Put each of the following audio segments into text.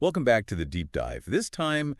Welcome back to the Deep Dive. This time,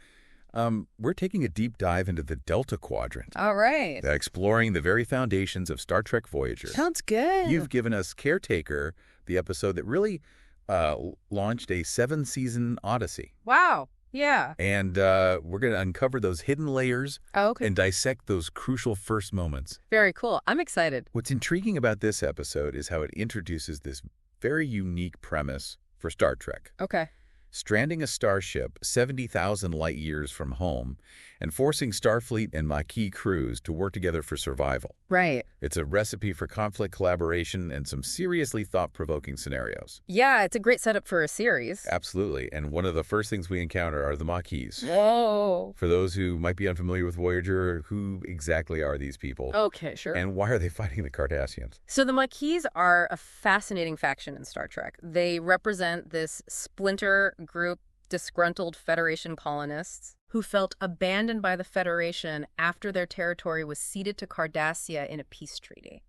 we're taking a deep dive into the Delta Quadrant. All right. Exploring the very foundations of Star Trek Voyager. Sounds good. You've given us Caretaker, the episode that really launched a 7-season odyssey. Wow. Yeah. And we're going to uncover those hidden layers and dissect those crucial first moments. Very cool. I'm excited. What's intriguing about this episode is how it introduces this very unique premise for Star Trek. Okay. Stranding a starship 70,000 light years from home and forcing Starfleet and Maquis crews to work together for survival. Right. It's a recipe for conflict, collaboration, and some seriously thought-provoking scenarios. Yeah, it's a great setup for a series. Absolutely. And one of the first things we encounter are the Maquis. Whoa. For those who might be unfamiliar with Voyager, who exactly are these people? Okay, sure. And why are they fighting the Cardassians? So the Maquis are a fascinating faction in Star Trek. They represent this splinter group, disgruntled Federation colonists who felt abandoned by the Federation after their territory was ceded to Cardassia in a peace treaty.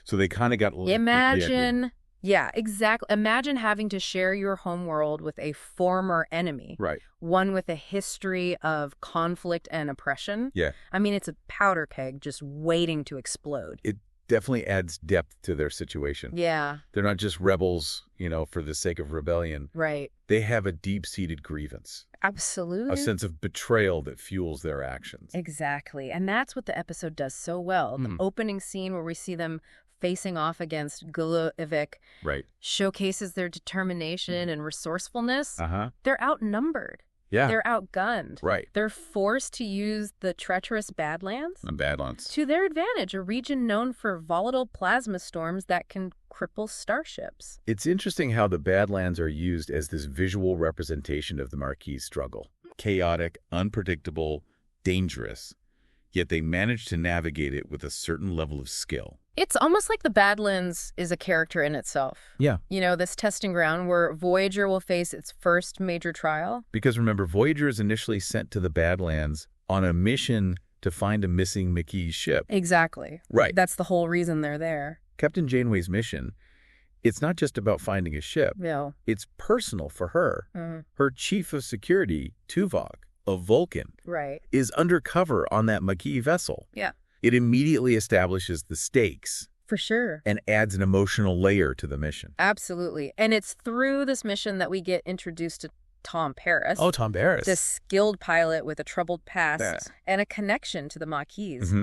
So they kind of got... Imagine... Yeah, exactly. Imagine having to share your homeworld with a former enemy. Right. One with a history of conflict and oppression. Yeah. I mean, it's a powder keg just waiting to explode. It definitely adds depth to their situation. Yeah. They're not just rebels, for the sake of rebellion. Right. They have a deep-seated grievance. Absolutely. A sense of betrayal that fuels their actions. Exactly. And that's what the episode does so well. The opening scene where we see them facing off against Gul Evek showcases their determination and resourcefulness. They're outnumbered. Yeah. They're outgunned. Right. They're forced to use the treacherous Badlands. Badlands. To their advantage, a region known for volatile plasma storms that can cripple starships. It's interesting how the Badlands are used as this visual representation of the Maquis struggle. Chaotic, unpredictable, dangerous, yet they manage to navigate it with a certain level of skill. It's almost like the Badlands is a character in itself. Yeah. This testing ground where Voyager will face its first major trial. Because remember, Voyager is initially sent to the Badlands on a mission to find a missing Maquis ship. Exactly. Right. That's the whole reason they're there. Kathryn Janeway's mission, it's not just about finding a ship. Yeah. It's personal for her. Her chief of security, Tuvok, a Vulcan, is undercover on that Maquis vessel. Yeah. It immediately establishes the stakes. For sure. And adds an emotional layer to the mission. Absolutely. And it's through this mission that we get introduced to Tom Paris. Oh, Tom Paris. This skilled pilot with a troubled past and a connection to the Maquis.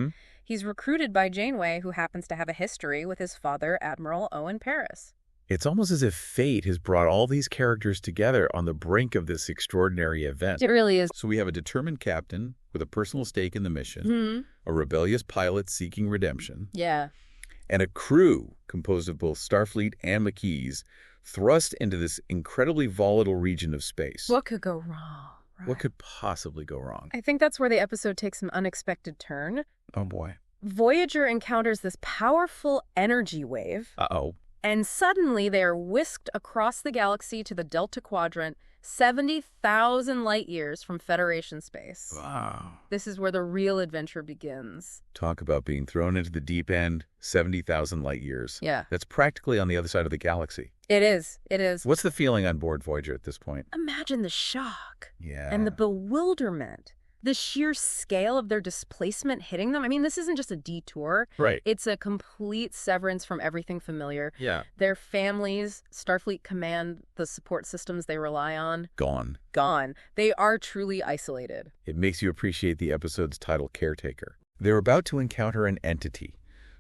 He's recruited by Janeway, who happens to have a history with his father, Admiral Owen Paris. It's almost as if fate has brought all these characters together on the brink of this extraordinary event. It really is. So we have a determined captain with a personal stake in the mission, a rebellious pilot seeking redemption, and a crew composed of both Starfleet and Maquis thrust into this incredibly volatile region of space. What could go wrong? Right. What could possibly go wrong? I think that's where the episode takes an unexpected turn. Oh, boy. Voyager encounters this powerful energy wave. Uh-oh. And suddenly they are whisked across the galaxy to the Delta Quadrant, 70,000 light years from Federation space. Wow. This is where the real adventure begins. Talk about being thrown into the deep end, 70,000 light years. Yeah. That's practically on the other side of the galaxy. It is. It is. What's the feeling on board Voyager at this point? Imagine the shock. Yeah. And the bewilderment. The sheer scale of their displacement hitting them. I mean, this isn't just a detour. Right. It's a complete severance from everything familiar. Yeah. Their families, Starfleet Command, the support systems they rely on. Gone. Gone. They are truly isolated. It makes you appreciate the episode's title, Caretaker. They're about to encounter an entity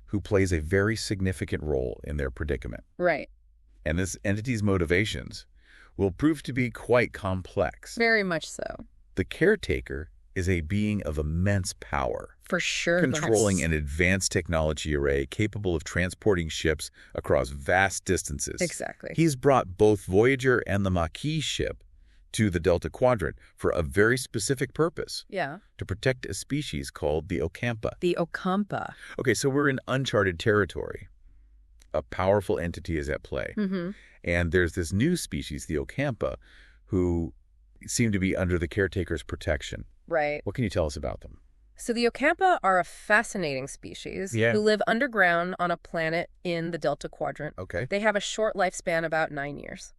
who plays a very significant role in their predicament. Right. And this entity's motivations will prove to be quite complex. Very much so. The Caretaker is a being of immense power. For sure. Controlling an advanced technology array capable of transporting ships across vast distances. Exactly. He's brought both Voyager and the Maquis ship to the Delta Quadrant for a very specific purpose. Yeah. To protect a species called the Ocampa. The Ocampa. Okay, so we're in uncharted territory. A powerful entity is at play. And there's this new species, the Ocampa, who seem to be under the Caretaker's protection. Right. What can you tell us about them? So the Ocampa are a fascinating species who live underground on a planet in the Delta Quadrant. Okay. They have a short lifespan, about 9 years.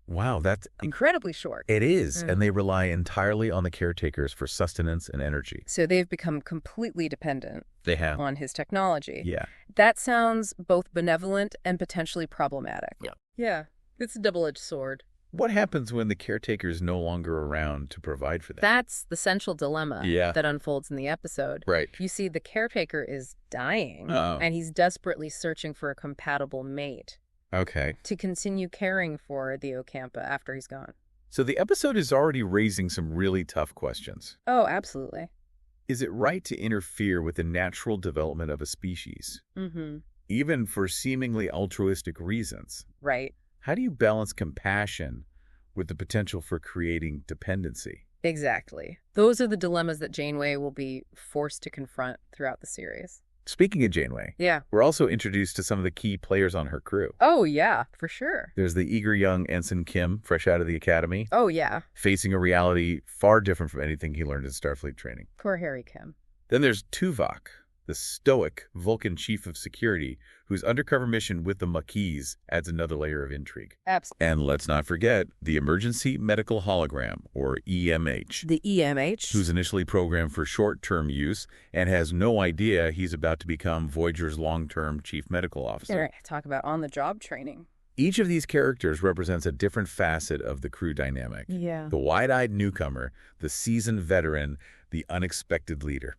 Wow, that's incredibly short. It is, and they rely entirely on the caretakers for sustenance and energy. So they've become completely dependent on his technology. Yeah. That sounds both benevolent and potentially problematic. Yeah, it's a double-edged sword. What happens when the caretaker's no longer around to provide for them? That's the central dilemma that unfolds in the episode. Right. You see, the caretaker is dying, and he's desperately searching for a compatible mate. Okay. To continue caring for the Ocampa after he's gone. So the episode is already raising some really tough questions. Oh, absolutely. Is it right to interfere with the natural development of a species? Even for seemingly altruistic reasons? Right. How do you balance compassion with the potential for creating dependency? Exactly. Those are the dilemmas that Janeway will be forced to confront throughout the series. Speaking of Janeway, we're also introduced to some of the key players on her crew. Oh, yeah, for sure. There's the eager young Ensign Kim, fresh out of the academy. Oh, yeah. Facing a reality far different from anything he learned in Starfleet training. Poor Harry Kim. Then there's Tuvok, the stoic Vulcan chief of security, whose undercover mission with the Maquis adds another layer of intrigue. Absolutely. And let's not forget the Emergency Medical Hologram, or EMH. The EMH? Who's initially programmed for short-term use and has no idea he's about to become Voyager's long-term chief medical officer. Talk about on-the-job training. Each of these characters represents a different facet of the crew dynamic. Yeah. The wide-eyed newcomer, the seasoned veteran, the unexpected leader.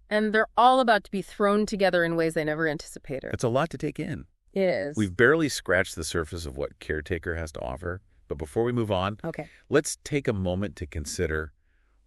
And they're all about to be thrown together in ways they never anticipated. It's a lot to take in. It is. We've barely scratched the surface of what Caretaker has to offer. But before we move on, let's take a moment to consider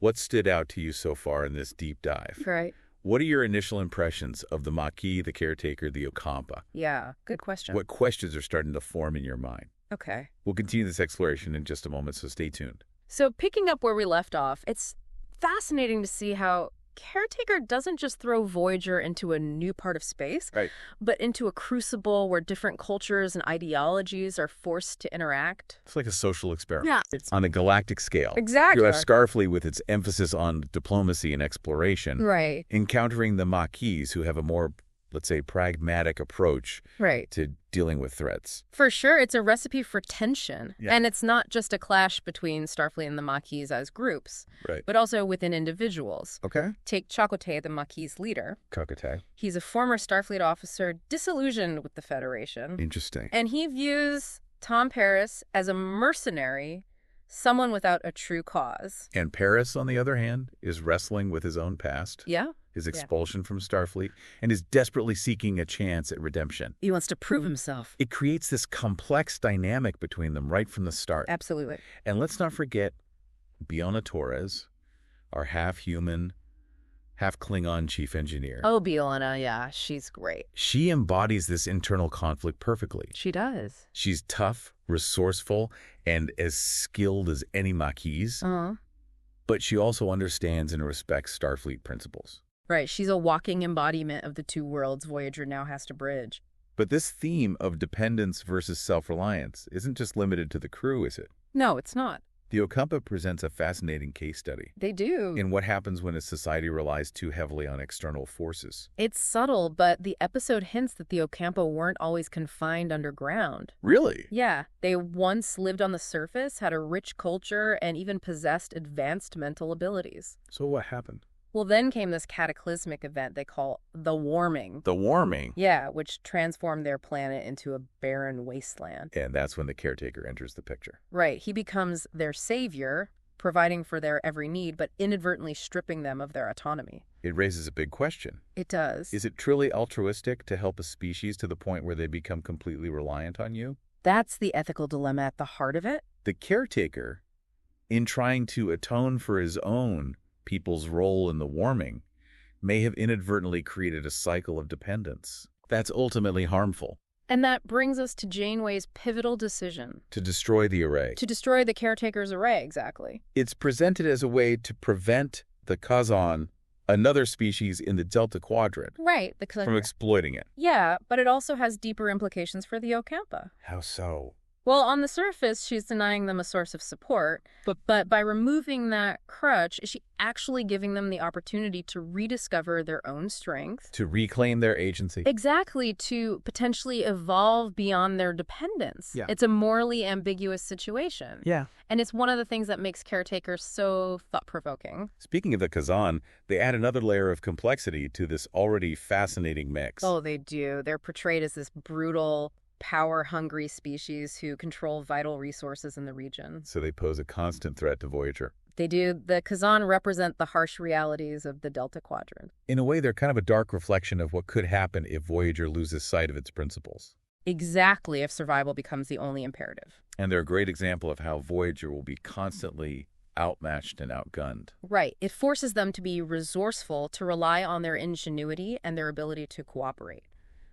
what stood out to you so far in this deep dive. Right. What are your initial impressions of the Maquis, the Caretaker, the Ocampa? Yeah, good question. What questions are starting to form in your mind? Okay. We'll continue this exploration in just a moment, so stay tuned. So picking up where we left off, it's fascinating to see how Caretaker doesn't just throw Voyager into a new part of space, but into a crucible where different cultures and ideologies are forced to interact. It's like a social experiment. Yeah. It's on a galactic scale. Exactly. You have Starfleet with its emphasis on diplomacy and exploration. Right. Encountering the Maquis, who have a more, let's say, pragmatic approach to dealing with threats. For sure, it's a recipe for tension. Yeah. And it's not just a clash between Starfleet and the Maquis as groups, but also within individuals. Okay. Take Chakotay, the Maquis leader. Chakotay. He's a former Starfleet officer disillusioned with the Federation. Interesting. And he views Tom Paris as a mercenary, someone without a true cause. And Paris, on the other hand, is wrestling with his own past. Yeah. His expulsion from Starfleet, and is desperately seeking a chance at redemption. He wants to prove himself. It creates this complex dynamic between them right from the start. Absolutely. And let's not forget B'Elanna Torres, our half-human, half-Klingon chief engineer. Oh, B'Elanna, yeah, she's great. She embodies this internal conflict perfectly. She does. She's tough, resourceful, and as skilled as any Maquis. But she also understands and respects Starfleet principles. Right, she's a walking embodiment of the two worlds Voyager now has to bridge. But this theme of dependence versus self-reliance isn't just limited to the crew, is it? No, it's not. The Ocampa presents a fascinating case study. They do. In what happens when a society relies too heavily on external forces. It's subtle, but the episode hints that the Ocampa weren't always confined underground. Really? Yeah. They once lived on the surface, had a rich culture, and even possessed advanced mental abilities. So what happened? Well, then came this cataclysmic event they call the warming. The warming? Yeah, which transformed their planet into a barren wasteland. And that's when the Caretaker enters the picture. Right. He becomes their savior, providing for their every need, but inadvertently stripping them of their autonomy. It raises a big question. It does. Is it truly altruistic to help a species to the point where they become completely reliant on you? That's the ethical dilemma at the heart of it. The Caretaker, in trying to atone for his own people's role in the warming, may have inadvertently created a cycle of dependence. That's ultimately harmful. And that brings us to Janeway's pivotal decision. To destroy the array. To destroy the Caretaker's array, exactly. It's presented as a way to prevent the Kazan, another species in the Delta Quadrant, right, from exploiting it. Yeah, but it also has deeper implications for the Ocampa. How so? Well, on the surface, she's denying them a source of support, but by removing that crutch, is she actually giving them the opportunity to rediscover their own strength? To reclaim their agency. Exactly, to potentially evolve beyond their dependence. Yeah. It's a morally ambiguous situation. Yeah. And it's one of the things that makes Caretaker so thought-provoking. Speaking of the Kazan, they add another layer of complexity to this already fascinating mix. Oh, they do. They're portrayed as this brutal, power-hungry species who control vital resources in the region. So they pose a constant threat to Voyager. They do. The Kazan represent the harsh realities of the Delta Quadrant. In a way, they're kind of a dark reflection of what could happen if Voyager loses sight of its principles. Exactly, if survival becomes the only imperative. And they're a great example of how Voyager will be constantly outmatched and outgunned. Right. It forces them to be resourceful, to rely on their ingenuity and their ability to cooperate,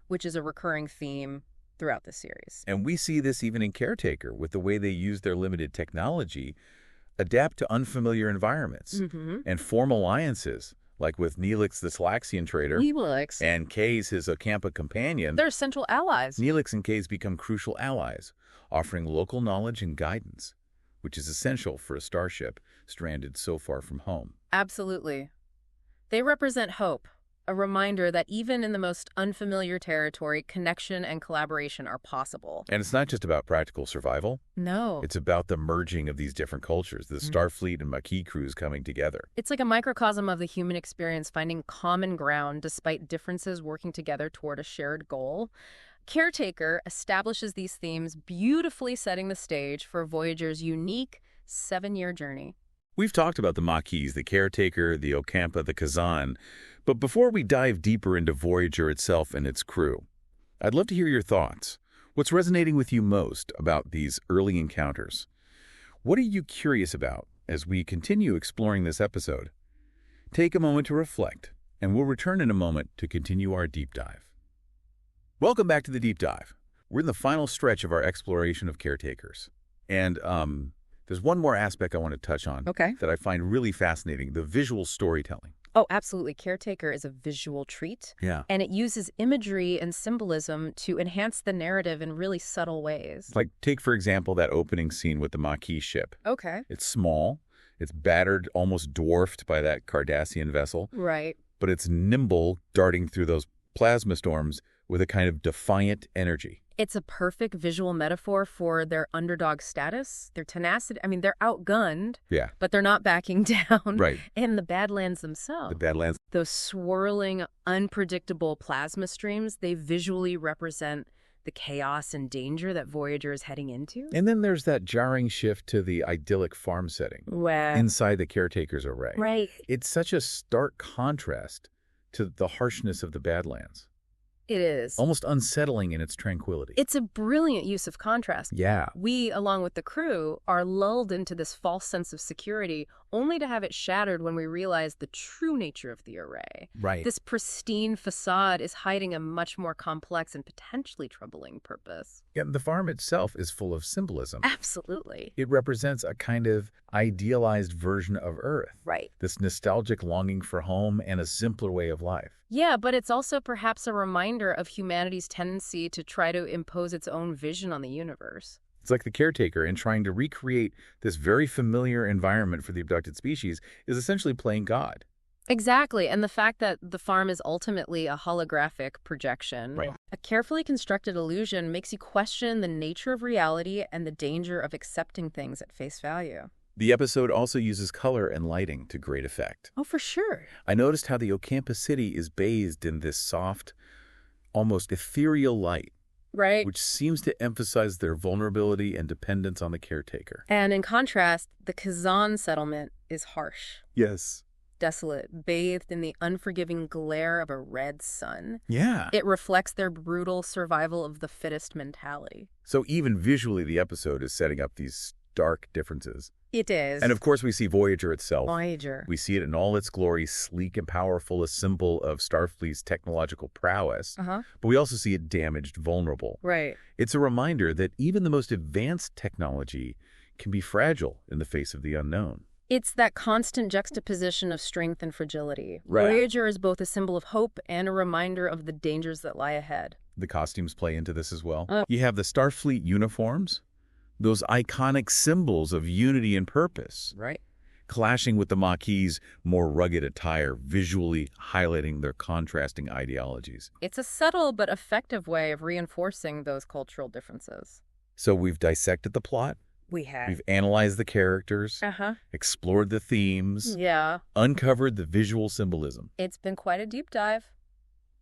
which is a recurring theme throughout the series. And we see this even in Caretaker, with the way they use their limited technology, adapt to unfamiliar environments, and form alliances, like with Neelix the Slaxian trader, and Kay's his Ocampa companion. They're central allies. Neelix and Kay's become crucial allies, offering local knowledge and guidance, which is essential for a starship stranded so far from home. Absolutely. They represent hope, a reminder that even in the most unfamiliar territory, connection and collaboration are possible. And it's not just about practical survival. No. It's about the merging of these different cultures, the Starfleet and Maquis crews coming together. It's like a microcosm of the human experience, finding common ground despite differences, working together toward a shared goal. Caretaker establishes these themes, beautifully setting the stage for Voyager's unique 7-year journey. We've talked about the Maquis, the Caretaker, the Ocampa, the Kazan, but before we dive deeper into Voyager itself and its crew, I'd love to hear your thoughts. What's resonating with you most about these early encounters? What are you curious about as we continue exploring this episode? Take a moment to reflect, and we'll return in a moment to continue our deep dive. Welcome back to the Deep Dive. We're in the final stretch of our exploration of Caretakers. And there's one more aspect I want to touch on that I find really fascinating, the visual storytelling. Oh, absolutely. Caretaker is a visual treat. Yeah. And it uses imagery and symbolism to enhance the narrative in really subtle ways. Like, take, for example, that opening scene with the Maquis ship. Okay. It's small. It's battered, almost dwarfed by that Cardassian vessel. Right. But it's nimble, darting through those plasma storms with a kind of defiant energy. It's a perfect visual metaphor for their underdog status, their tenacity. I mean, they're outgunned, but they're not backing down. Right. And the Badlands themselves. The Badlands. Those swirling, unpredictable plasma streams, they visually represent the chaos and danger that Voyager is heading into. And then there's that jarring shift to the idyllic farm setting inside the Caretaker's array. Right. It's such a stark contrast to the harshness of the Badlands. It is. Almost unsettling in its tranquility. It's a brilliant use of contrast. Yeah. We, along with the crew, are lulled into this false sense of security, only to have it shattered when we realize the true nature of the array. Right. This pristine facade is hiding a much more complex and potentially troubling purpose. Yeah, the farm itself is full of symbolism. Absolutely. It represents a kind of idealized version of Earth. Right. This nostalgic longing for home and a simpler way of life. Yeah, but it's also perhaps a reminder of humanity's tendency to try to impose its own vision on the universe. It's like the Caretaker, in trying to recreate this very familiar environment for the abducted species, is essentially playing God. Exactly, and the fact that the farm is ultimately a holographic projection, a carefully constructed illusion, makes you question the nature of reality and the danger of accepting things at face value. The episode also uses color and lighting to great effect. Oh, for sure. I noticed how the Ocampa city is bathed in this soft, almost ethereal light. Right. Which seems to emphasize their vulnerability and dependence on the Caretaker. And in contrast, the Kazan settlement is harsh. Yes. Desolate, bathed in the unforgiving glare of a red sun. Yeah. It reflects their brutal survival of the fittest mentality. So even visually, the episode is setting up these stark differences. It is. And of course, we see Voyager itself. Voyager. We see it in all its glory, sleek and powerful, a symbol of Starfleet's technological prowess. But we also see it damaged, vulnerable. Right. It's a reminder that even the most advanced technology can be fragile in the face of the unknown. It's that constant juxtaposition of strength and fragility. Right. Voyager is both a symbol of hope and a reminder of the dangers that lie ahead. The costumes play into this as well. You have the Starfleet uniforms, Those iconic symbols of unity and purpose. Right. Clashing with the Maquis' more rugged attire, visually highlighting their contrasting ideologies. It's a subtle but effective way of reinforcing those cultural differences. So we've dissected the plot. We have. We've analyzed the characters, explored the themes, uncovered the visual symbolism. It's been quite a deep dive.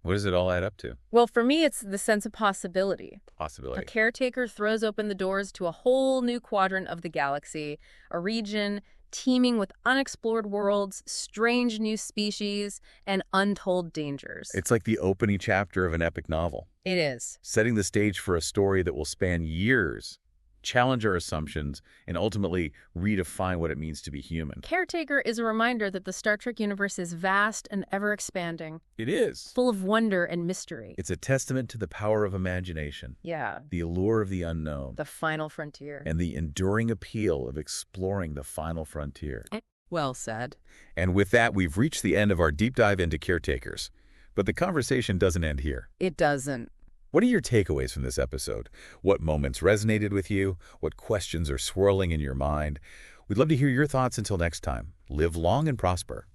What does it all add up to? Well, for me, it's the sense of possibility. Possibility. A caretaker throws open the doors to a whole new quadrant of the galaxy, a region teeming with unexplored worlds, strange new species, and untold dangers. It's like the opening chapter of an epic novel. It is. Setting the stage for a story that will span years, challenge our assumptions, and ultimately redefine what it means to be human. Caretaker is a reminder that the Star Trek universe is vast and ever-expanding. It is. Full of wonder and mystery. It's a testament to the power of imagination. Yeah. The allure of the unknown. The final frontier. And the enduring appeal of exploring the final frontier. Well said. And with that, we've reached the end of our deep dive into caretakers. But the conversation doesn't end here. It doesn't. What are your takeaways from this episode? What moments resonated with you? What questions are swirling in your mind? We'd love to hear your thoughts. Until next time, live long and prosper.